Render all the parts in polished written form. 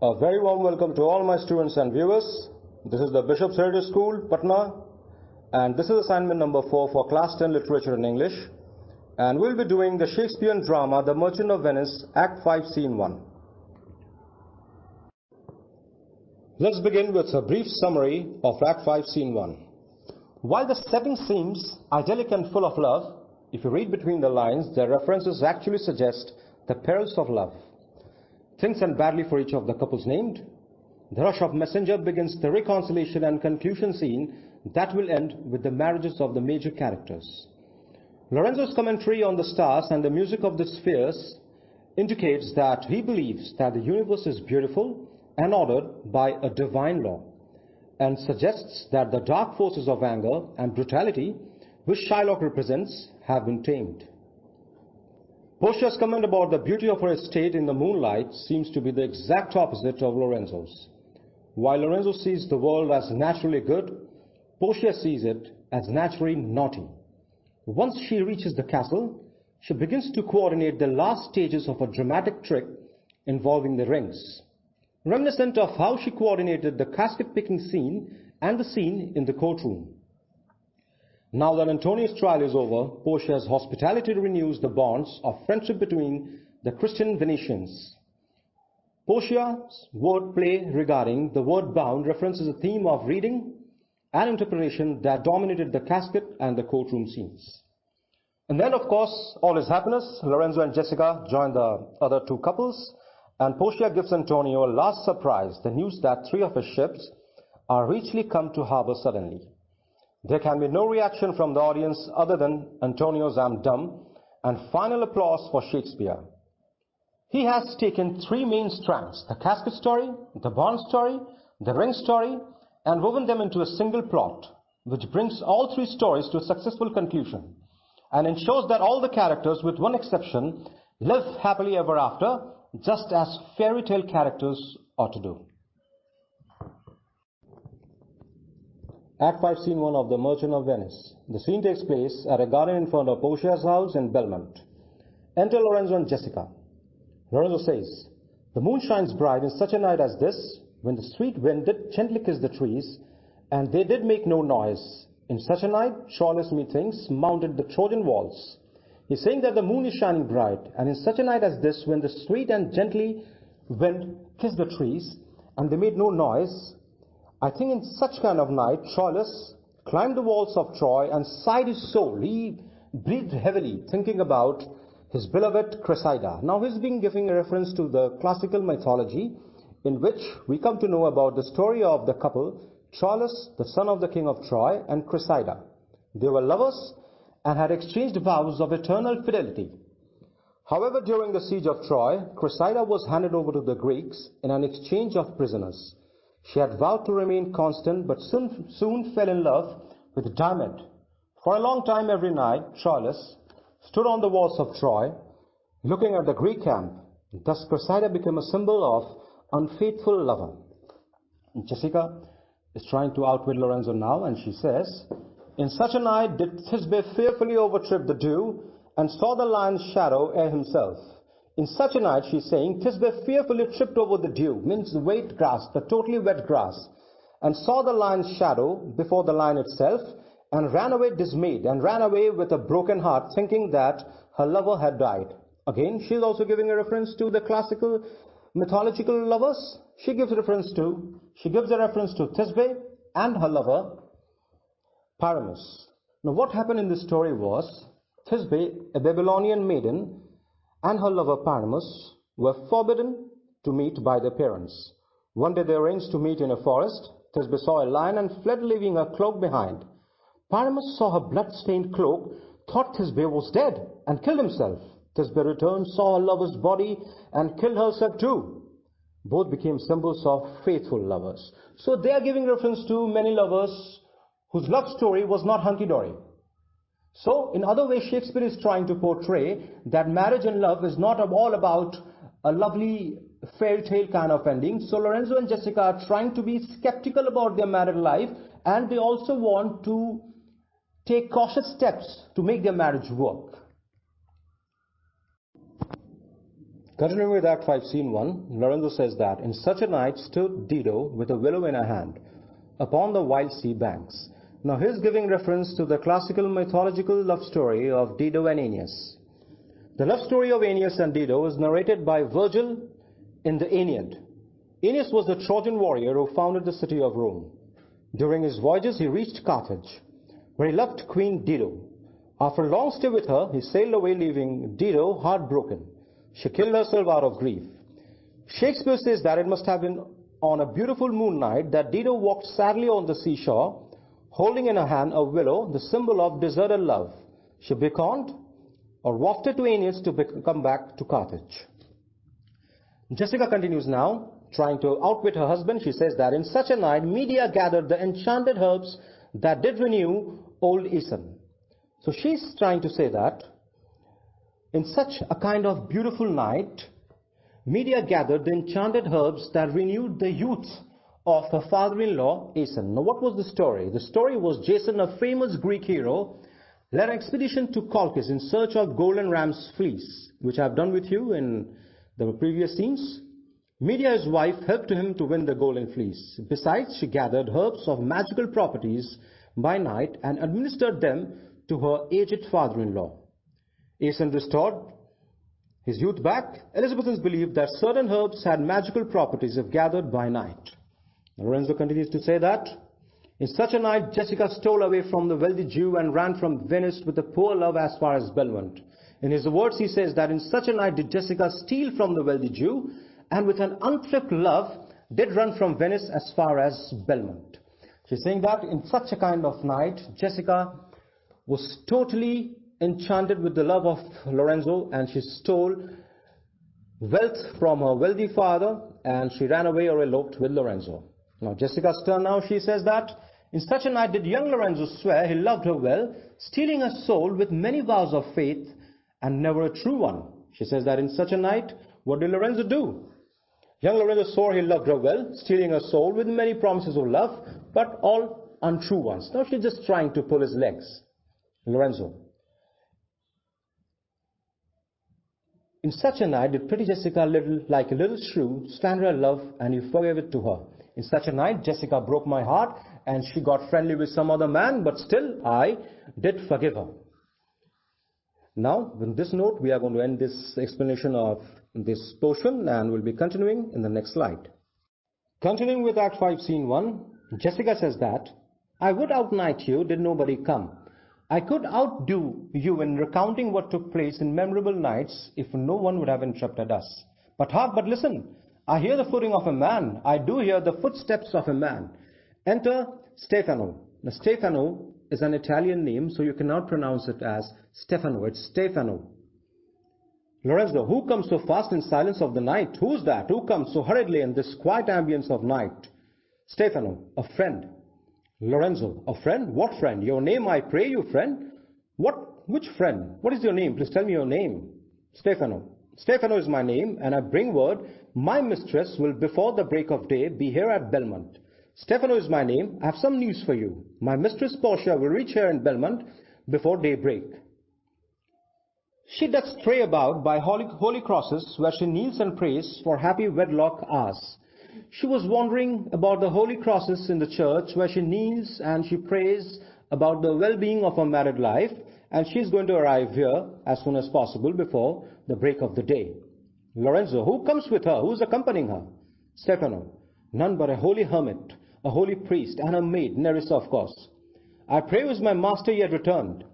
A very warm welcome to all my students and viewers. This is the Bishop's Heritage School, Patna, and this is assignment number 4 for Class 10 Literature in English. And we'll be doing the Shakespearean drama, The Merchant of Venice, Act 5, Scene 1. Let's begin with a brief summary of Act 5, Scene 1. While the setting seems idyllic and full of love, if you read between the lines, the references actually suggest the perils of love. Things end badly for each of the couples named. The rush of messenger begins the reconciliation and conclusion scene that will end with the marriages of the major characters. Lorenzo's commentary on the stars and the music of the spheres indicates that he believes that the universe is beautiful and ordered by a divine law, and suggests that the dark forces of anger and brutality, which Shylock represents, have been tamed. Portia's comment about the beauty of her estate in the moonlight seems to be the exact opposite of Lorenzo's. While Lorenzo sees the world as naturally good, Portia sees it as naturally naughty. Once she reaches the castle, she begins to coordinate the last stages of a dramatic trick involving the rings, reminiscent of how she coordinated the casket-picking scene and the scene in the courtroom. Now that Antonio's trial is over, Portia's hospitality renews the bonds of friendship between the Christian Venetians. Portia's wordplay regarding the word bound references a theme of reading and interpretation that dominated the casket and the courtroom scenes. And then, of course, all is happiness. Lorenzo and Jessica join the other two couples, and Portia gives Antonio a last surprise, the news that 3 of his ships are richly come to harbor suddenly. There can be no reaction from the audience other than Antonio's "I'm dumb" and final applause for Shakespeare. He has taken 3 main strands, the casket story, the bond story, the ring story, and woven them into a single plot, which brings all 3 stories to a successful conclusion and ensures that all the characters, with one exception, live happily ever after, just as fairy tale characters ought to do. Act 5, Scene 1 of The Merchant of Venice. The scene takes place at a garden in front of Portia's house in Belmont. Enter Lorenzo and Jessica. Lorenzo says, "The moon shines bright in such a night as this, when the sweet wind did gently kiss the trees, and they did make no noise. In such a night, Troilus, methinks, mounted the Trojan walls." He's saying that the moon is shining bright, and in such a night as this, when the sweet and gently wind kissed the trees, and they made no noise, I think in such kind of night, Troilus climbed the walls of Troy and sighed his soul. He breathed heavily, thinking about his beloved Cressida. Now he's been giving a reference to the classical mythology, in which we come to know about the story of the couple, Troilus, the son of the king of Troy, and Cressida. They were lovers and had exchanged vows of eternal fidelity. However, during the siege of Troy, Cressida was handed over to the Greeks in an exchange of prisoners. She had vowed to remain constant, but soon fell in love with Diamond. For a long time every night, Troilus stood on the walls of Troy, looking at the Greek camp. Thus Cressida became a symbol of unfaithful lover. Jessica is trying to outwit Lorenzo now, and she says, "In such a night did Thisbe fearfully overtrip the dew, and saw the lion's shadow ere himself." In such a night, she's saying, Thisbe fearfully tripped over the dew, means the wet grass, the totally wet grass, and saw the lion's shadow before the lion itself, and ran away dismayed, and ran away with a broken heart, thinking that her lover had died. Again, she's also giving a reference to the classical mythological lovers. She gives a reference to Thisbe and her lover, Pyramus. Now, what happened in this story was, Thisbe, a Babylonian maiden, and her lover Pyramus were forbidden to meet by their parents. One day they arranged to meet in a forest. Thisbe saw a lion and fled, leaving her cloak behind. Pyramus saw her blood-stained cloak, thought Thisbe was dead, and killed himself. Thisbe returned, saw her lover's body, and killed herself too. Both became symbols of faithful lovers. So they are giving reference to many lovers whose love story was not hunky-dory. So, in other ways, Shakespeare is trying to portray that marriage and love is not all about a lovely fairy tale kind of ending. So, Lorenzo and Jessica are trying to be skeptical about their married life, and they also want to take cautious steps to make their marriage work. Continuing with Act 5, Scene 1, Lorenzo says that, in such a night stood Dido with a willow in her hand, upon the wild sea banks. Now he's giving reference to the classical mythological love story of Dido and Aeneas. The love story of Aeneas and Dido is narrated by Virgil in the Aeneid. Aeneas was the Trojan warrior who founded the city of Rome. During his voyages he reached Carthage, where he loved Queen Dido. After a long stay with her, he sailed away, leaving Dido heartbroken. She killed herself out of grief. Shakespeare says that it must have been on a beautiful moon night that Dido walked sadly on the seashore, holding in her hand a willow, the symbol of deserted love. She beckoned or wafted to Aeneas to come back to Carthage. Jessica continues now, trying to outwit her husband. She says that in such a night, Medea gathered the enchanted herbs that did renew old Aeson. So she's trying to say that in such a kind of beautiful night, Medea gathered the enchanted herbs that renewed the youth of her father-in-law, Aeson. Now, what was the story? The story was Jason, a famous Greek hero, led an expedition to Colchis in search of golden ram's fleece, which I've done with you in the previous scenes. Medea, his wife, helped him to win the golden fleece. Besides, she gathered herbs of magical properties by night and administered them to her aged father-in-law. Aeson restored his youth back. Elizabethans believed that certain herbs had magical properties if gathered by night. Lorenzo continues to say that in such a night, Jessica stole away from the wealthy Jew and ran from Venice with a poor love as far as Belmont. In his words, he says that in such a night did Jessica steal from the wealthy Jew, and with an unflipped love did run from Venice as far as Belmont. She's saying that in such a kind of night, Jessica was totally enchanted with the love of Lorenzo, and she stole wealth from her wealthy father, and she ran away or eloped with Lorenzo. Now Jessica's turn now. She says that in such a night did young Lorenzo swear he loved her well, stealing her soul with many vows of faith and never a true one. She says that in such a night, what did Lorenzo do? Young Lorenzo swore he loved her well, stealing her soul with many promises of love, but all untrue ones. Now she's just trying to pull his legs. Lorenzo. In such a night did pretty Jessica, like a little shrew, stand her love, and you forgave it to her. In such a night, Jessica broke my heart, and she got friendly with some other man, but still I did forgive her. Now, with this note, we are going to end this explanation of this portion, and we'll be continuing in the next slide. Continuing with Act 5, Scene 1, Jessica says that, I would outnight you, did nobody come. I could outdo you in recounting what took place in memorable nights if no one would have interrupted us. But hark, but listen, I hear the footing of a man. I do hear the footsteps of a man. Enter Stefano. Now, Stefano is an Italian name, so you cannot pronounce it as Stefano. It's Stefano. Lorenzo, who comes so fast in silence of the night? Who's that? Who comes so hurriedly in this quiet ambience of night? Stefano, a friend. Lorenzo, a friend? What friend? Your name, I pray you, friend. Which friend? What is your name? Please tell me your name. Stefano. Stefano is my name, and I bring word, my mistress will before the break of day be here at Belmont. Stefano is my name. I have some news for you. My mistress Portia will reach here in Belmont before daybreak. She doth stray about by holy crosses, where she kneels and prays for happy wedlock hours. She was wandering about the holy crosses in the church, where she kneels and she prays about the well-being of her married life, and she's going to arrive here as soon as possible before the break of the day. Lorenzo, who comes with her? Who's accompanying her? Stefano, none but a holy hermit, a holy priest, and a maid, Nerissa, of course. I pray, is my master yet returned?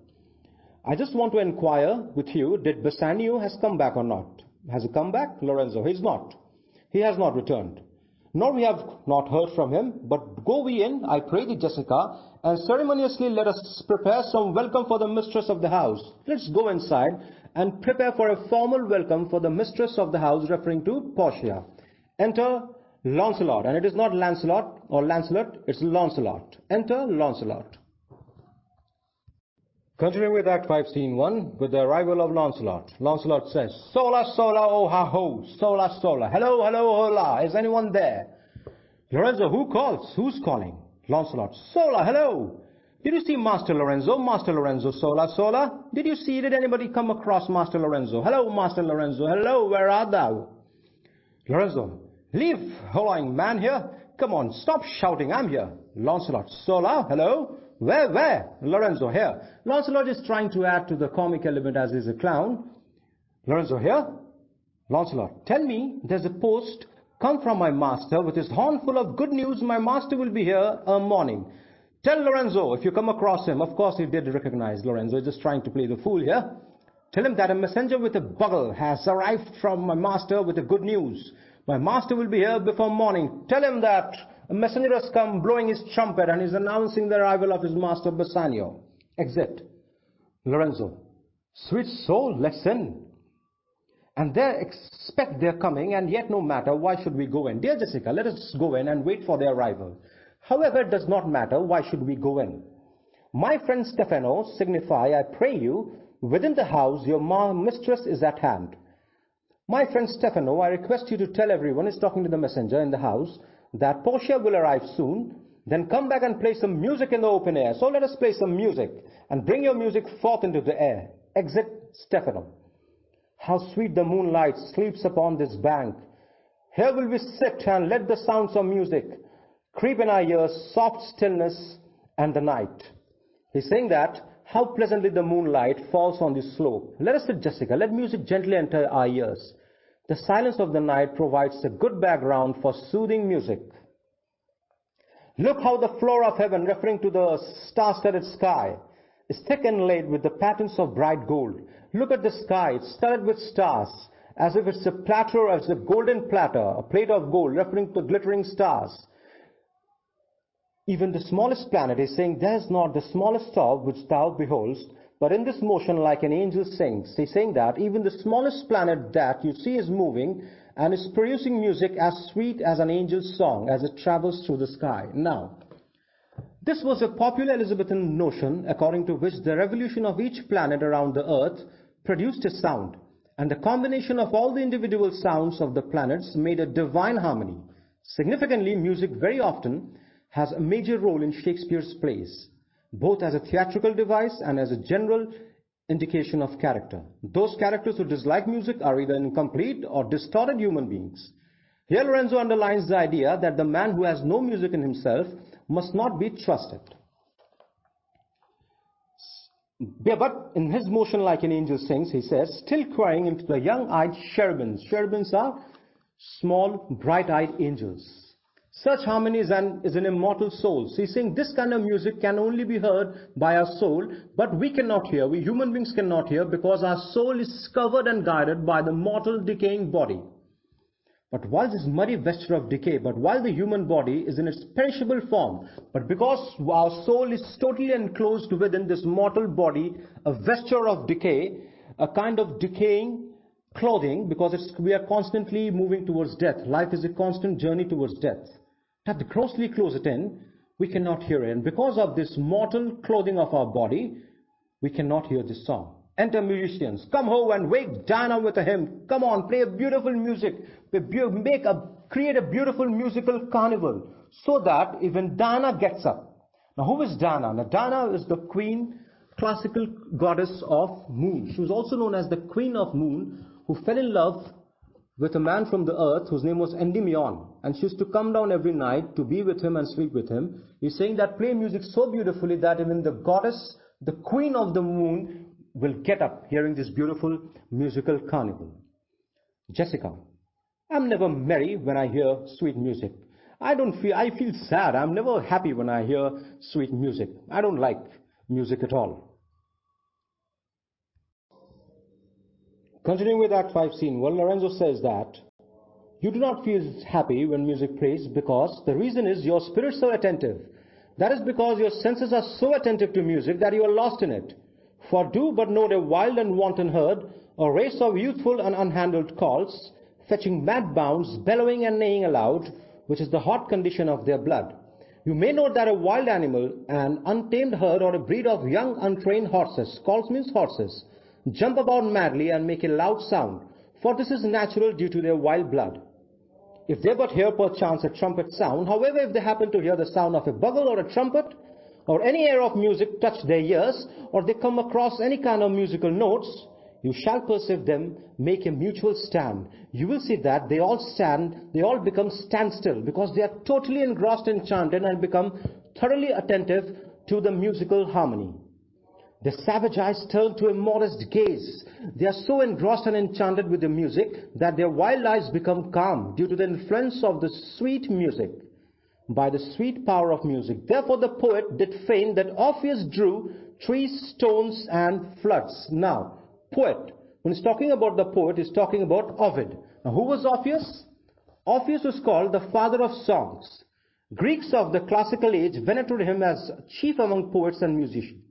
I just want to inquire with you, did Bassanio has come back or not? Has he come back? Lorenzo, he's not. He has not returned. Nor we have not heard from him, but go we in, I pray thee, Jessica, and ceremoniously let us prepare some welcome for the mistress of the house. Let's go inside and prepare for a formal welcome for the mistress of the house, referring to Portia. Enter Lancelot, and it is not Lancelot or Lancelot, it's Lancelot. Enter Lancelot. Continuing with Act 5, Scene 1, with the arrival of Lancelot. Lancelot says, Sola, sola, oh, ha, ho, sola, sola. Hello, hello, hola. Is anyone there? Lorenzo, who calls? Who's calling? Lancelot, Sola, hello. Did you see Master Lorenzo? Master Lorenzo, sola, sola. Did you see? Did anybody come across Master Lorenzo? Hello, Master Lorenzo. Hello, where art thou? Lorenzo, leave hallooing man here. Come on, stop shouting, I'm here. Lancelot, sola, hello? Where? Lorenzo, here. Lancelot is trying to add to the comic element as he's a clown. Lorenzo, here. Lancelot, tell me, there's a post come from my master with his horn full of good news. My master will be here morning. Tell Lorenzo, if you come across him, of course he did recognize Lorenzo, just trying to play the fool here. Tell him that a messenger with a bugle has arrived from my master with the good news. My master will be here before morning. Tell him that a messenger has come blowing his trumpet and is announcing the arrival of his master Bassanio. Exit. Lorenzo, sweet soul, let's in. And they expect their coming, and yet no matter, why should we go in? Dear Jessica, let us go in and wait for their arrival. However, it does not matter, why should we go in? My friend Stefano, signify, I pray you, within the house your mistress is at hand. My friend Stefano, I request you to tell everyone, is talking to the messenger in the house, that Portia will arrive soon, then come back and play some music in the open air. So let us play some music, and bring your music forth into the air. Exit Stefano. How sweet the moonlight sleeps upon this bank. Here will we sit and let the sounds of music creep in our ears, soft stillness and the night. He's saying that how pleasantly the moonlight falls on the slope. Let us sit, Jessica. Let music gently enter our ears. The silence of the night provides a good background for soothing music. Look how the floor of heaven, referring to the star-studded sky, is thick and laid with the patterns of bright gold. Look at the sky, it's studded with stars, as if it's a platter, as a golden platter, a plate of gold, referring to glittering stars. Even the smallest planet is saying, there's not the smallest star which thou beholdest, but in this motion like an angel sings. He's saying that even the smallest planet that you see is moving and is producing music as sweet as an angel's song as it travels through the sky. Now, this was a popular Elizabethan notion according to which the revolution of each planet around the earth produced a sound, and the combination of all the individual sounds of the planets made a divine harmony. Significantly, music very often has a major role in Shakespeare's plays, both as a theatrical device and as a general indication of character. Those characters who dislike music are either incomplete or distorted human beings. Here Lorenzo underlines the idea that the man who has no music in himself must not be trusted. But in his motion like an angel sings, he says, still crying into the young-eyed cherubims. Cherubims are small, bright-eyed angels. Such harmony is an immortal soul. So he's saying this kind of music can only be heard by our soul, but we cannot hear. We human beings cannot hear because our soul is covered and guided by the mortal decaying body. But while this muddy vesture of decay, but while the human body is in its perishable form, but because our soul is totally enclosed within this mortal body, a vesture of decay, a kind of decaying clothing, because we are constantly moving towards death. Life is a constant journey towards death. Have to closely close it in, we cannot hear it. And because of this mortal clothing of our body, we cannot hear this song. Enter musicians. Come ho and wake Diana with a hymn. Come on, play a beautiful music. Create a beautiful musical carnival. So that even Diana gets up. Now who is Diana? Now Diana is the queen, classical goddess of moon. She was also known as the queen of moon, who fell in love with a man from the earth whose name was Endymion, and she used to come down every night to be with him and sleep with him. He's saying that play music so beautifully that even the goddess, the queen of the moon, will get up hearing this beautiful musical carnival. Jessica, I'm never merry when I hear sweet music. I feel sad. I'm never happy when I hear sweet music. I don't like music at all. Continuing with Act 5, Scene 1, Lorenzo says that you do not feel happy when music plays because the reason is your spirits are attentive. That is because your senses are so attentive to music that you are lost in it. For do but note a wild and wanton herd, a race of youthful and unhandled colts, fetching mad bounds, bellowing and neighing aloud, which is the hot condition of their blood. You may note that a wild animal, an untamed herd or a breed of young untrained horses, colts means horses, jump about madly and make a loud sound, for this is natural due to their wild blood. If they but hear perchance a trumpet sound, however, if they happen to hear the sound of a bugle or a trumpet, or any air of music touch their ears, or they come across any kind of musical notes, you shall perceive them make a mutual stand. You will see that they all become standstill, because they are totally engrossed, enchanted, and become thoroughly attentive to the musical harmony. Their savage eyes turn to a modest gaze. They are so engrossed and enchanted with the music that their wild eyes become calm due to the influence of the sweet music, by the sweet power of music. Therefore the poet did feign that Orpheus drew trees, stones, and floods. Now, poet, when he's talking about the poet, he's talking about Ovid. Now, who was Orpheus? Orpheus was called the father of songs. Greeks of the classical age venerated him as chief among poets and musicians.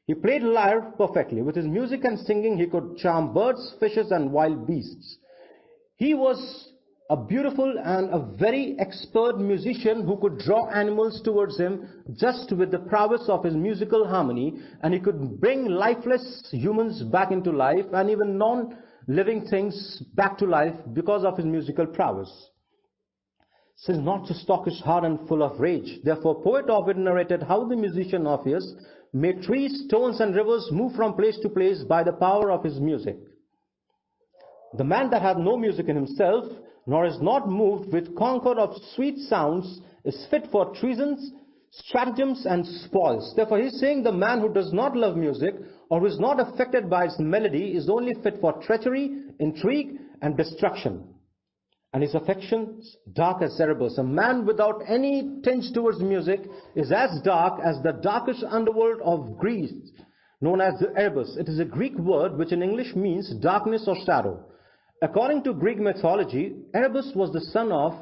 He played lyre perfectly. With his music and singing, he could charm birds, fishes, and wild beasts. He was a beautiful and a very expert musician who could draw animals towards him just with the prowess of his musical harmony, and he could bring lifeless humans back into life, and even non-living things back to life because of his musical prowess. Since not to stock his heart and full of rage, therefore poet Ovid narrated how the musician Orpheus made trees, stones, and rivers move from place to place by the power of his music. The man that hath no music in himself, nor is not moved with concord of sweet sounds, is fit for treasons, stratagems, and spoils. Therefore he is saying the man who does not love music, or who is not affected by its melody, is only fit for treachery, intrigue, and destruction. And his affections dark as Erebus. A man without any tinge towards music is as dark as the darkest underworld of Greece, known as the Erebus. It is a Greek word which in English means darkness or shadow. According to Greek mythology, Erebus was the son of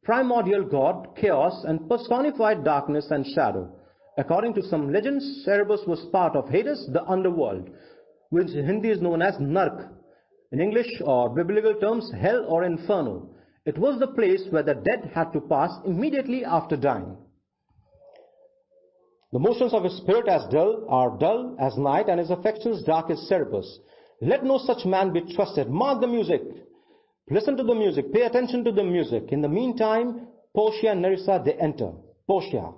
primordial god, chaos, and personified darkness and shadow. According to some legends, Erebus was part of Hades, the underworld, which in Hindi is known as Nark. In English or biblical terms, hell or inferno. It was the place where the dead had to pass immediately after dying. The motions of his spirit are dull as night, and his affections dark as Cerberus. Let no such man be trusted. Mark the music. Listen to the music. Pay attention to the music. In the meantime, Portia and Nerissa, they enter. Portia,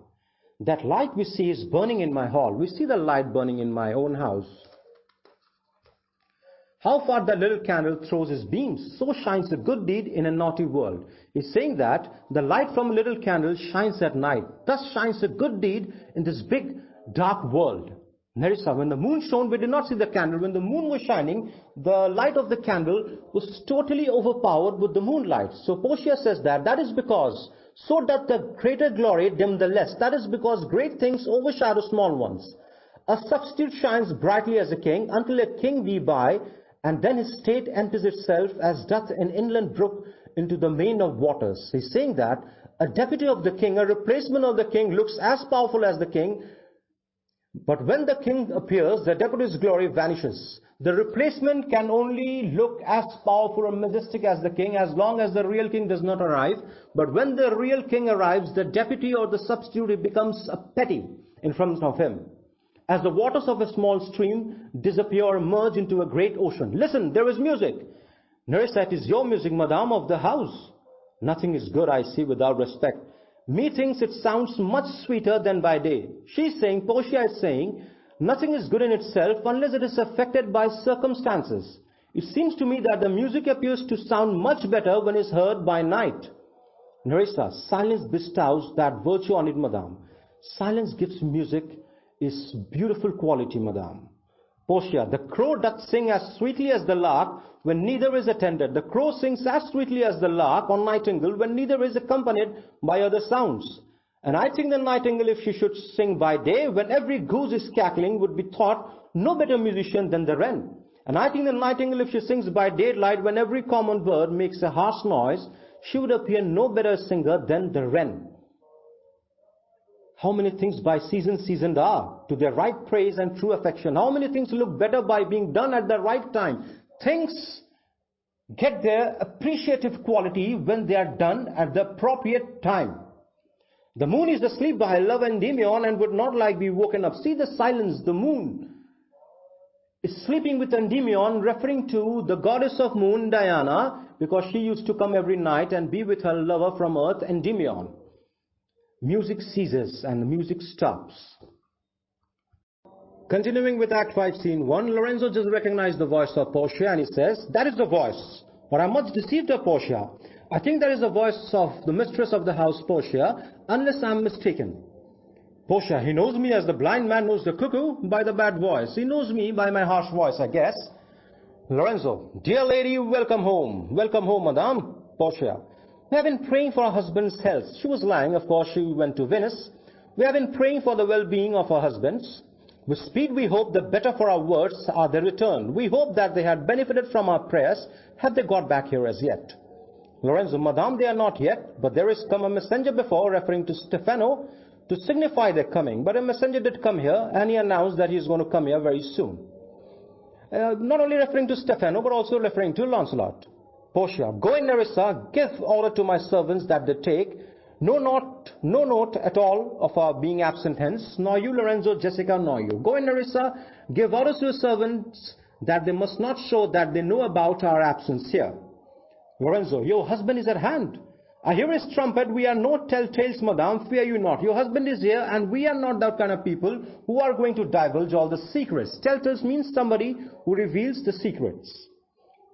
that light we see is burning in my hall. We see the light burning in my own house. How far the little candle throws his beams, so shines a good deed in a naughty world. He's saying that the light from a little candle shines at night. Thus shines a good deed in this big, dark world. Nerissa, when the moon shone, we did not see the candle. When the moon was shining, the light of the candle was totally overpowered with the moonlight. So Portia says that is because, so doth the greater glory dim the less. That is because great things overshadow small ones. A substitute shines brightly as a king, until a king be by, and then his state enters itself as doth an inland brook into the main of waters. He's saying that a deputy of the king, a replacement of the king, looks as powerful as the king, but when the king appears, the deputy's glory vanishes. The replacement can only look as powerful or majestic as the king as long as the real king does not arrive. But when the real king arrives, the deputy or the substitute becomes a petty in front of him. As the waters of a small stream disappear, merge into a great ocean. Listen, there is music. Nerissa, it is your music, madame, of the house. Nothing is good, I see, without respect. Methinks it sounds much sweeter than by day. She's saying, Portia is saying, nothing is good in itself unless it is affected by circumstances. It seems to me that the music appears to sound much better when it's heard by night. Nerissa, silence bestows that virtue on it, madame. Silence gives music its beautiful quality, madame. Portia, the crow doth sing as sweetly as the lark when neither is attended. The crow sings as sweetly as the lark or nightingale when neither is accompanied by other sounds. And I think the nightingale, if she should sing by day, when every goose is cackling, would be thought no better musician than the wren. And I think the nightingale, if she sings by daylight, when every common bird makes a harsh noise, she would appear no better singer than the wren. How many things by seasoned are, to their right praise and true affection. How many things look better by being done at the right time. Things get their appreciative quality when they are done at the appropriate time. The moon is asleep by love Endymion and would not like be woken up. See the silence, the moon is sleeping with Endymion, referring to the goddess of moon, Diana, because she used to come every night and be with her lover from earth, Endymion. Music ceases and the music stops. Continuing with Act 5, Scene 1, Lorenzo just recognized the voice of Portia and he says, "That is the voice. But I'm much deceived of Portia. I think that is the voice of the mistress of the house, Portia, unless I'm mistaken." Portia, he knows me as the blind man knows the cuckoo by the bad voice. He knows me by my harsh voice, I guess. Lorenzo, "Dear lady, welcome home. Welcome home, madame." Portia, "We have been praying for her husband's health." She was lying, of course, she went to Venice. "We have been praying for the well-being of our husbands. With speed we hope the better for our words are they returned. We hope that they had benefited from our prayers. Have they got back here as yet?" Lorenzo, "Madame, they are not yet, but there is come a messenger before," referring to Stefano, "to signify their coming. But a messenger did come here, and he announced that he is going to come here very soon." Not only referring to Stefano, but also referring to Lancelot. Portia, "Go in, Nerissa, give order to my servants that they take no note at all of our being absent hence, nor you, Lorenzo, Jessica, nor you. Go in, Nerissa, give orders to your servants that they must not show that they know about our absence here." Lorenzo, "Your husband is at hand. I hear his trumpet. We are no telltales, madame. Fear you not. Your husband is here, and we are not that kind of people who are going to divulge all the secrets." Telltales means somebody who reveals the secrets.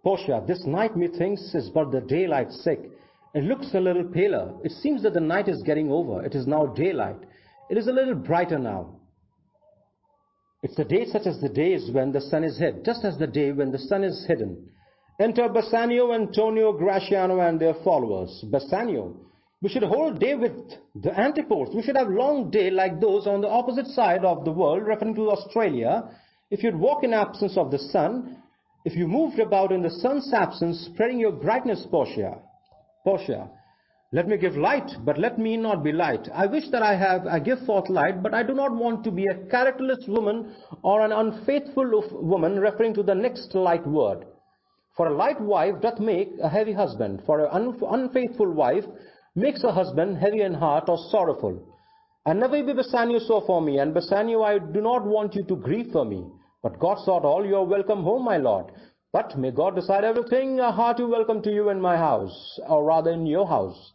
Portia, "This night, methinks, is but the daylight sick. It looks a little paler. It seems that the night is getting over. It is now daylight. It is a little brighter now. It's a day such as the days when the sun is hid, just as the day when the sun is hidden. Enter Bassanio, Antonio, Graciano, and their followers." Bassanio, "We should hold day with the antipodes. We should have long day like those on the opposite side of the world," referring to Australia. "If you'd walk in absence of the sun, if you moved about in the sun's absence, spreading your brightness, Portia." Portia, "Let me give light, but let me not be light. I wish that I give forth light, but I do not want to be a characterless woman or an unfaithful woman," referring to the next light word. "For a light wife doth make a heavy husband. For an unfaithful wife makes a husband heavy in heart or sorrowful. And never be Bassanio so for me, and Bassanio, I do not want you to grieve for me. But God sought all, you are welcome home, my lord. But may God decide everything, a hearty welcome to you in my house, or rather in your house."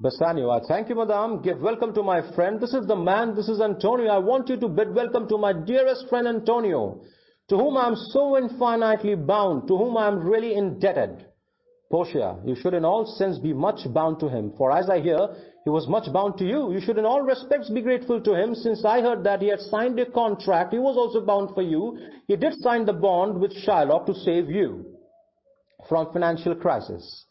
Bassanio, "I thank you, madame. Give welcome to my friend. This is the man, this is Antonio. I want you to bid welcome to my dearest friend Antonio, to whom I am so infinitely bound, to whom I am really indebted." Portia, "You should in all sense be much bound to him, for as I hear, he was much bound to you. You should in all respects be grateful to him, since I heard that he had signed a contract. He was also bound for you. He did sign the bond with Shylock to save you from financial crisis."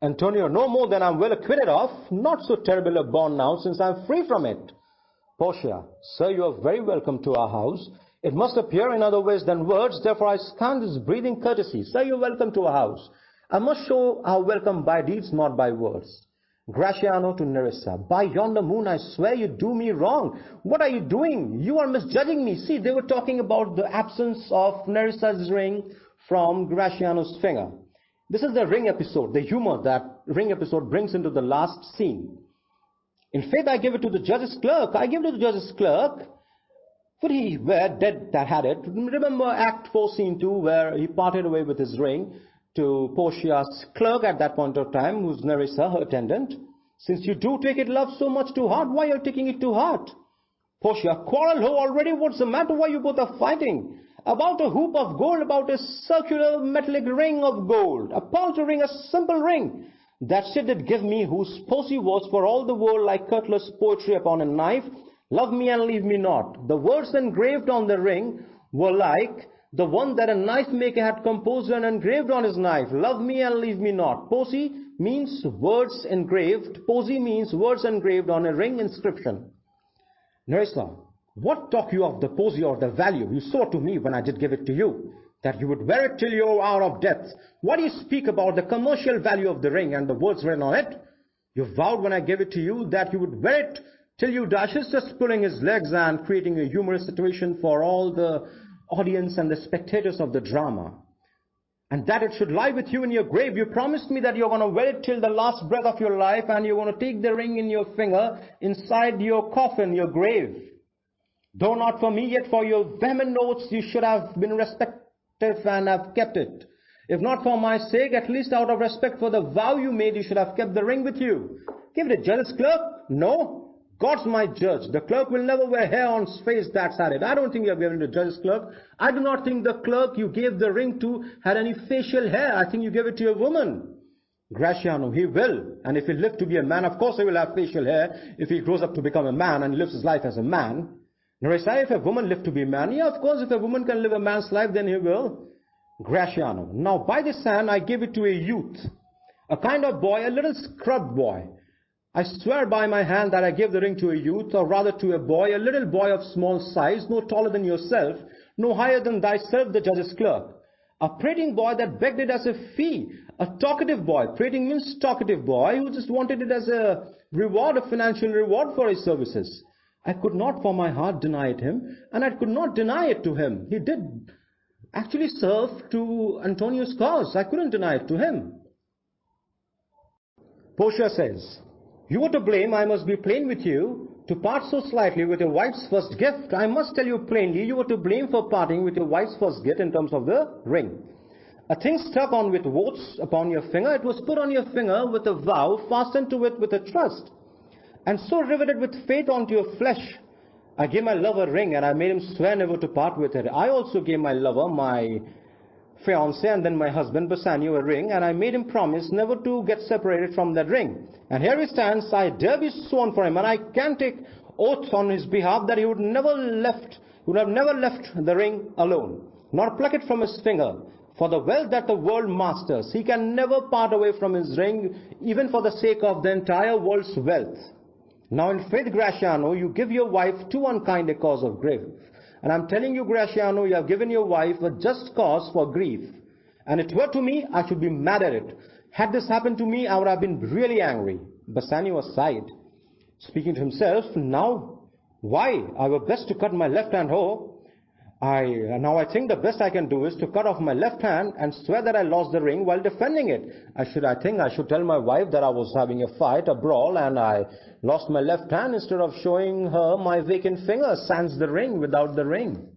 Antonio, "No more than I am well acquitted of. Not so terrible a bond now, since I am free from it." Portia, "Sir, you are very welcome to our house. It must appear in other ways than words, therefore I scan this breathing courtesy. Sir, you are welcome to our house. I must show our welcome by deeds, not by words." Graciano to Nerissa, "By yonder moon, I swear you do me wrong. What are you doing? You are misjudging me." See, they were talking about the absence of Nerissa's ring from Graciano's finger. This is the ring episode, the humor that ring episode brings into the last scene. "In faith, I give it to the judge's clerk. I give it to the judge's clerk. Would he were dead that had it." Remember Act 4, Scene 2, where he parted away with his ring to Portia's clerk at that point of time, who's Nerissa, her attendant. "Since you do take it, love, so much to heart, why are you taking it to heart?" Portia, "Quarrel ho already? What's the matter? Why you both are fighting? About a hoop of gold, about a circular metallic ring of gold, a paltry ring, a simple ring. That she did give me, whose posy was for all the world like cutlass poetry upon a knife. Love me and leave me not. The words engraved on the ring were like the one that a knife maker had composed and engraved on his knife. Love me and leave me not. Posy means words engraved. Posy means words engraved on a ring inscription. Nerissa, "What talk you of the posy or the value? You swore to me when I did give it to you, that you would wear it till your hour of death. What do you speak about the commercial value of the ring and the words written on it? You vowed when I gave it to you that you would wear it till you die." She's just pulling his legs and creating a humorous situation for all the audience and the spectators of the drama. "And that it should lie with you in your grave. You promised me that you're going to wear it till the last breath of your life, and you're going to take the ring in your finger inside your coffin, your grave. Though not for me, yet for your vehement notes you should have been respective and have kept it. If not for my sake, at least out of respect for the vow you made, you should have kept the ring with you. Give it a jealous clerk? No. God's my judge. The clerk will never wear hair on his face that's added. I don't think you have given it to judge's clerk. I do not think the clerk you gave the ring to had any facial hair. I think you gave it to a woman. Graciano, he will. And if he lived to be a man, of course he will have facial hair if he grows up to become a man and lives his life as a man. Nerissa, if a woman lived to be a man, yeah, of course, if a woman can live a man's life, then he will. Graciano, now by this hand I give it to a youth, a kind of boy, a little scrub boy. I swear by my hand that I gave the ring to a youth, or rather to a boy, a little boy of small size, no taller than yourself, no higher than thyself, the judge's clerk. A prating boy that begged it as a fee. A talkative boy. Prating means talkative boy who just wanted it as a reward, a financial reward for his services. I could not for my heart deny it him, and I could not deny it to him. He did actually serve to Antonio's cause. I couldn't deny it to him. Portia says, you were to blame, I must be plain with you, to part so slightly with your wife's first gift. I must tell you plainly, you were to blame for parting with your wife's first gift in terms of the ring. A thing stuck on with warts upon your finger, it was put on your finger with a vow, fastened to it with a trust, and so riveted with faith onto your flesh. I gave my lover a ring, and I made him swear never to part with it. I also gave my lover, my fiancé, and then my husband, Bassanio, a ring, and I made him promise never to get separated from that ring. And here he stands, I dare be sworn for him, and I can take oath on his behalf that he would have never left the ring alone, nor pluck it from his finger. For the wealth that the world masters, he can never part away from his ring, even for the sake of the entire world's wealth. Now in faith, Graciano, you give your wife too unkind a cause of grief. And I'm telling you, Graciano, you have given your wife a just cause for grief. And if it were to me, I should be mad at it. Had this happened to me, I would have been really angry. Bassanio sighed, speaking to himself, now, why? I were best to cut my left hand off. Now I think the best I can do is to cut off my left hand and swear that I lost the ring while defending it. I think I should tell my wife that I was having a fight, a brawl, and I lost my left hand instead of showing her my vacant finger, sans the ring, without the ring.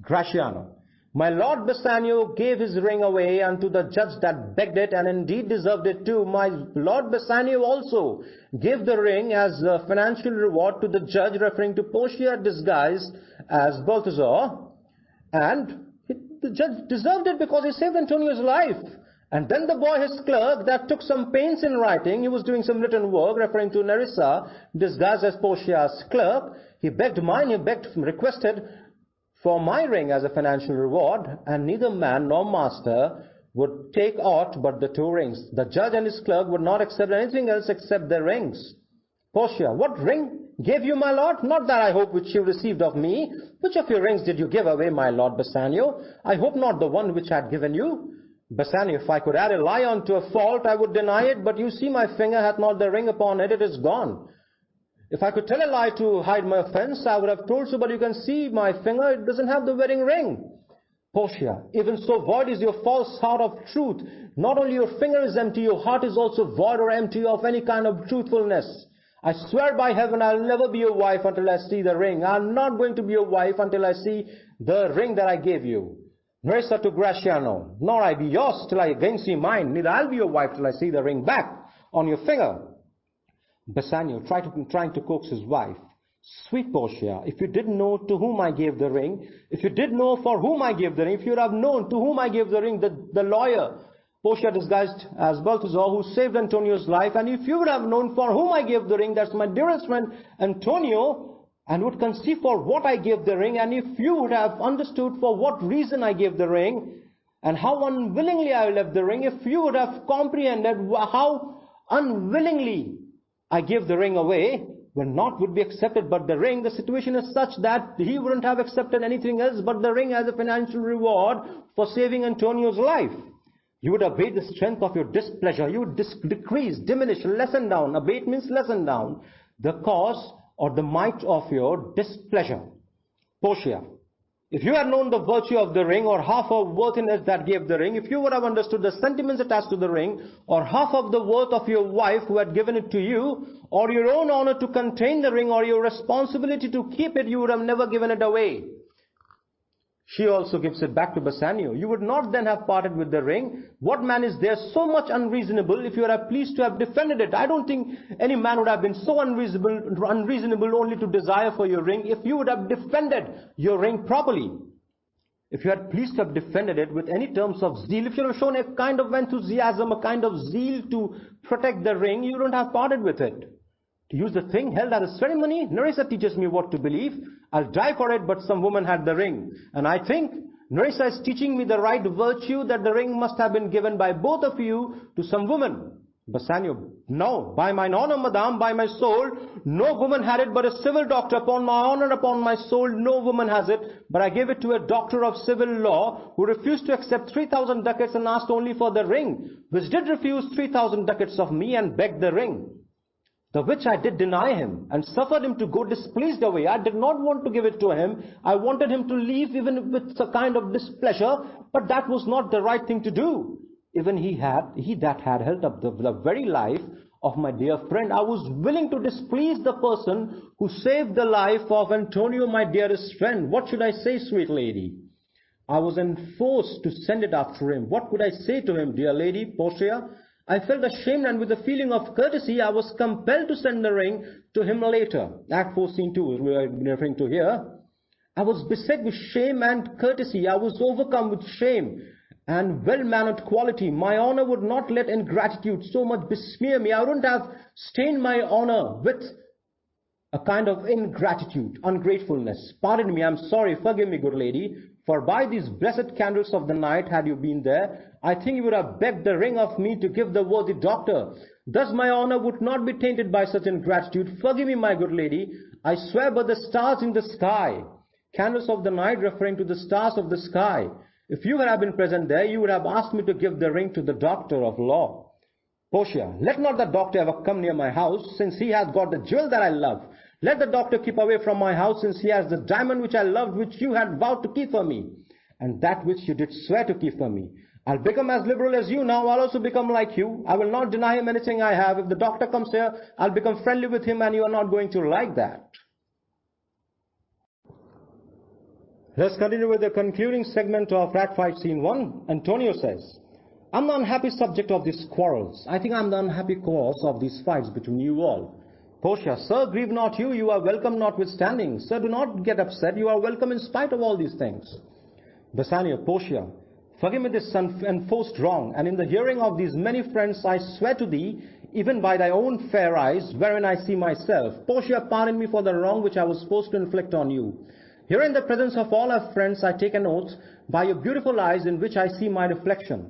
Graciano. My Lord Bassanio gave his ring away unto the judge that begged it, and indeed deserved it too. My Lord Bassanio also gave the ring as a financial reward to the judge, referring to Portia disguised as Balthazar, and the judge deserved it because he saved Antonio's life. And then the boy, his clerk, that took some pains in writing, he was doing some written work, referring to Nerissa, disguised as Portia's clerk. He requested for my ring as a financial reward, and neither man nor master would take aught but the two rings. The judge and his clerk would not accept anything else except their rings. Portia, what ring gave you, my lord? Not that I hope which you received of me. Which of your rings did you give away, my lord Bassanio? I hope not the one which I had given you. Bassanio, if I could add a lie unto a fault, I would deny it, but you see my finger hath not the ring upon it, it is gone. If I could tell a lie to hide my offense, I would have told so, but you can see my finger, it doesn't have the wedding ring. Portia, even so void is your false heart of truth. Not only your finger is empty, your heart is also void or empty of any kind of truthfulness. I swear by heaven I'll never be your wife until I see the ring. I'm not going to be your wife until I see the ring that I gave you. Nerissa to Graciano, nor I be yours till I again see mine. Neither I'll be your wife till I see the ring back on your finger. Bassanio trying to coax his wife. Sweet Portia, if you did know to whom I gave the ring, if you did know for whom I gave the ring, if you would have known to whom I gave the ring, the lawyer, Portia disguised as Balthazar, who saved Antonio's life, and if you would have known for whom I gave the ring, that's my dearest friend Antonio, and would conceive for what I gave the ring, and if you would have understood for what reason I gave the ring, and how unwillingly I left the ring, if you would have comprehended how unwillingly I gave the ring away, when naught would be accepted but the ring, the situation is such that he wouldn't have accepted anything else but the ring as a financial reward for saving Antonio's life. You would abate the strength of your displeasure. You would decrease, diminish, lessen down. Abate means lessen down the cause or the might of your displeasure. Portia, if you had known the virtue of the ring or half of worthiness that gave the ring, if you would have understood the sentiments attached to the ring or half of the worth of your wife who had given it to you, or your own honor to contain the ring or your responsibility to keep it, you would have never given it away. She also gives it back to Bassanio. You would not then have parted with the ring. What man is there so much unreasonable if you are pleased to have defended it? I don't think any man would have been so unreasonable only to desire for your ring if you would have defended your ring properly. If you had pleased to have defended it with any terms of zeal, if you had shown a kind of enthusiasm, a kind of zeal to protect the ring, you don't have parted with it. To use the thing held as a ceremony, Nerissa teaches me what to believe. I'll die for it, but some woman had the ring. And I think Nerissa is teaching me the right virtue, that the ring must have been given by both of you to some woman. Bassanio, no, by mine honor, madame, by my soul, no woman had it but a civil doctor. Upon my honor, upon my soul, no woman has it, but I gave it to a doctor of civil law who refused to accept 3,000 ducats and asked only for the ring, which did refuse 3,000 ducats of me and begged the ring. The which I did deny him, and suffered him to go displeased away. I did not want to give it to him. I wanted him to leave even with a kind of displeasure, but that was not the right thing to do. Even he that had held up the very life of my dear friend. I was willing to displease the person who saved the life of Antonio, my dearest friend. What should I say, sweet lady? I was enforced to send it after him. What could I say to him, dear lady, Portia? I felt ashamed, and with a feeling of courtesy, I was compelled to send the ring to him later. Act 4, Scene 2 is we are referring to here. I was beset with shame and courtesy. I was overcome with shame and well-mannered quality. My honor would not let ingratitude so much besmear me. I wouldn't have stained my honor with a kind of ingratitude, ungratefulness. Pardon me, I'm sorry, forgive me, good lady. For by these blessed candles of the night, had you been there, I think you would have begged the ring of me to give the worthy doctor. Thus my honor would not be tainted by such ingratitude. Forgive me, my good lady. I swear by the stars in the sky. Candles of the night referring to the stars of the sky. If you had been present there, you would have asked me to give the ring to the doctor of law. Portia, let not the doctor ever come near my house, since he has got the jewel that I love. Let the doctor keep away from my house, since he has the diamond which I loved, which you had vowed to keep for me, and that which you did swear to keep for me. I'll become as liberal as you now. I'll also become like you. I will not deny him anything I have. If the doctor comes here, I'll become friendly with him, and you are not going to like that. Let's continue with the concluding segment of Act 5, Scene 1. Antonio says, I'm the unhappy subject of these quarrels. I think I'm the unhappy cause of these fights between you all. Portia, sir, grieve not you. You are welcome notwithstanding. Sir, do not get upset. You are welcome in spite of all these things. Bassanio, Portia, forgive me this enforced wrong, and in the hearing of these many friends, I swear to thee, even by thy own fair eyes, wherein I see myself. Portia, pardon me for the wrong which I was supposed to inflict on you. Here in the presence of all our friends, I take an oath by your beautiful eyes in which I see my reflection.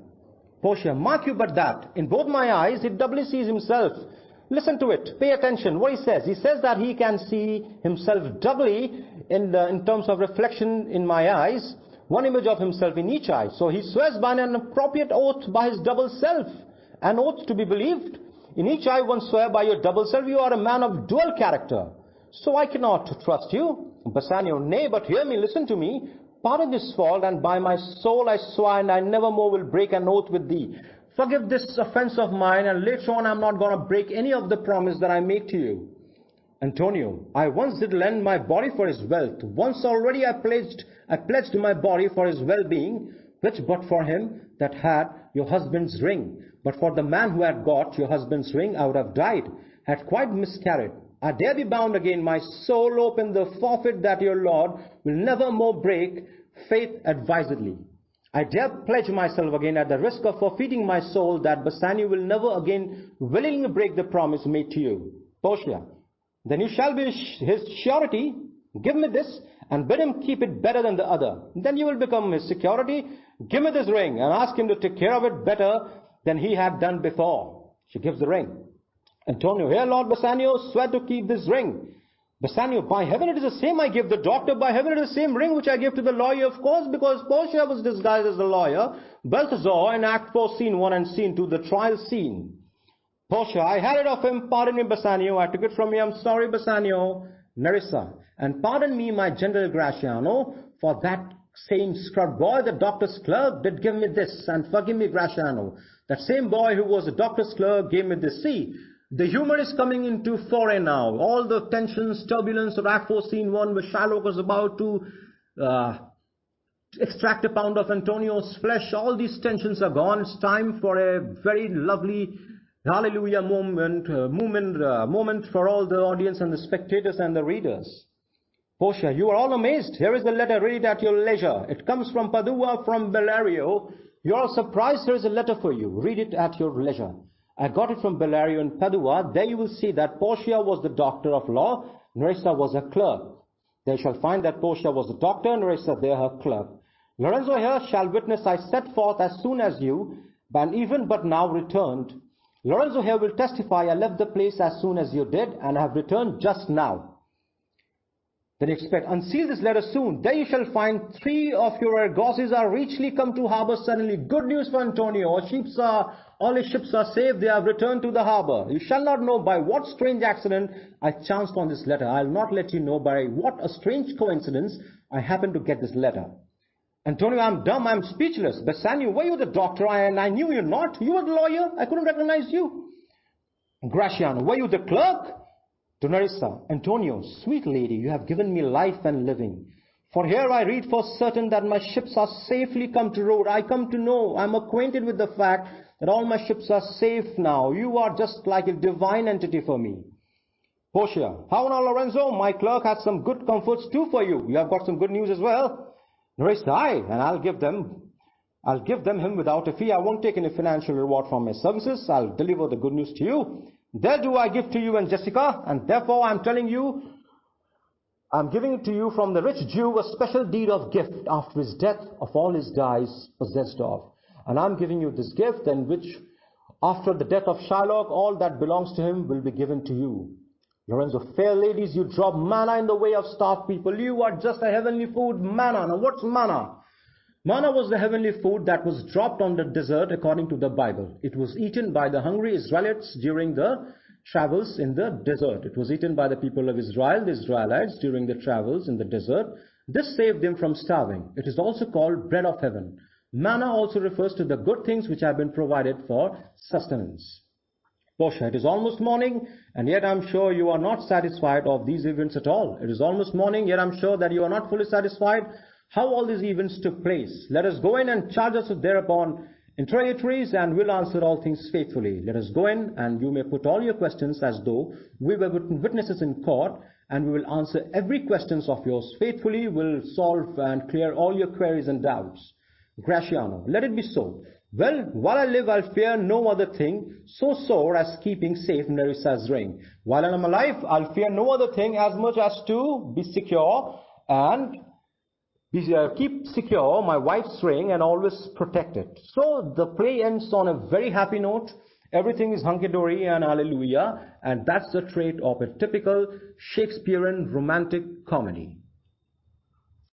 Portia, mark you but that, in both my eyes, it doubly sees himself. Listen to it. Pay attention. What he says. He says that he can see himself doubly in terms of reflection in my eyes. One image of himself in each eye. So he swears by an appropriate oath by his double self. An oath to be believed. In each eye one swear by your double self. You are a man of dual character. So I cannot trust you. Bassanio, nay, but hear me, listen to me. Pardon this fault, and by my soul I swear, and I never more will break an oath with thee. Forgive this offense of mine, and later on I'm not going to break any of the promise that I make to you. Antonio, I once did lend my body for his wealth. Once already I pledged my body for his well-being, which but for him that had your husband's ring. But for the man who had got your husband's ring, I would have died, had quite miscarried. I dare be bound again, my soul open the forfeit that your Lord will never more break faith advisedly. I dare pledge myself again at the risk of forfeiting my soul that Bassanio will never again willingly break the promise made to you. Portia, then you shall be his surety. Give me this and bid him keep it better than the other. Then you will become his security. Give me this ring and ask him to take care of it better than he had done before. She gives the ring. Antonio, here Lord Bassanio, swear to keep this ring. Bassanio, by heaven it is the same I give the doctor. By heaven it is the same ring which I give to the lawyer, of course, because Portia was disguised as the lawyer. Balthazar in Act 4, Scene 1 and Scene 2, the trial scene. Portia, I had it of him. Pardon me, Bassanio. I took it from you. I'm sorry, Bassanio. Nerissa, and pardon me, my gentle Graciano, for that same scrub boy, the doctor's clerk, did give me this, and forgive me, Graciano. That same boy who was the doctor's clerk gave me this. See, the humor is coming into foray now. All the tensions, turbulence of Act 4, Scene 1, where Shylock was about to extract a pound of Antonio's flesh. All these tensions are gone. It's time for a very lovely hallelujah moment for all the audience and the spectators and the readers. Portia, you are all amazed. Here is the letter. Read it at your leisure. It comes from Padua, from Bellario. You are surprised. Here is a letter for you. Read it at your leisure. I got it from Bellario in Padua. There you will see that Portia was the doctor of law. Nerissa was a clerk. They shall find that Portia was the doctor, Nerissa there her clerk. Lorenzo here shall witness I set forth as soon as you, and even but now returned. Lorenzo here will testify I left the place as soon as you did, and have returned just now. Then expect, unseal this letter soon. There you shall find 3 of your argosies are richly come to harbour suddenly. Good news for Antonio. All his ships are safe. They have returned to the harbour. You shall not know by what strange accident I chanced on this letter. I will not let you know by what a strange coincidence I happened to get this letter. Antonio, I am dumb. I am speechless. Bassanio, were you the doctor? And I knew you not. You were the lawyer. I couldn't recognize you. Gratiano, were you the clerk? To Nerissa, Antonio, sweet lady, you have given me life and living. For here I read for certain that my ships are safely come to road. I come to know, I am acquainted with the fact that all my ships are safe now. You are just like a divine entity for me. Portia, how now, Lorenzo? My clerk has some good comforts too for you. You have got some good news as well. Nerissa, aye, and I'll give them him without a fee. I won't take any financial reward from my services. I'll deliver the good news to you. There do I give to you and Jessica, and therefore I'm telling you, I'm giving to you from the rich Jew a special deed of gift after his death of all his dies possessed of. And I'm giving you this gift, in which after the death of Shylock, all that belongs to him will be given to you. Lorenzo, fair ladies, you drop manna in the way of starved people. You are just a heavenly food, manna. Now what's manna? Manna was the heavenly food that was dropped on the desert according to the Bible. It was eaten by the hungry Israelites during the travels in the desert. It was eaten by the people of Israel, the Israelites, during the travels in the desert. This saved them from starving. It is also called bread of heaven. Manna also refers to the good things which have been provided for sustenance. Portia, it is almost morning, and yet I'm sure you are not satisfied of these events at all. It is almost morning, yet I'm sure that you are not fully satisfied how all these events took place. Let us go in and charge us thereupon interrogatories, and we'll answer all things faithfully. Let us go in, and you may put all your questions as though we were witnesses in court, and we will answer every question of yours faithfully. We'll solve and clear all your queries and doubts. Gratiano, let it be so. Well, while I live, I'll fear no other thing so sore as keeping safe Nerissa's ring. While I'm alive, I'll fear no other thing as much as to be secure and keep secure my wife's ring and always protect it. So the play ends on a very happy note. Everything is hunky-dory and hallelujah. And that's the trait of a typical Shakespearean romantic comedy.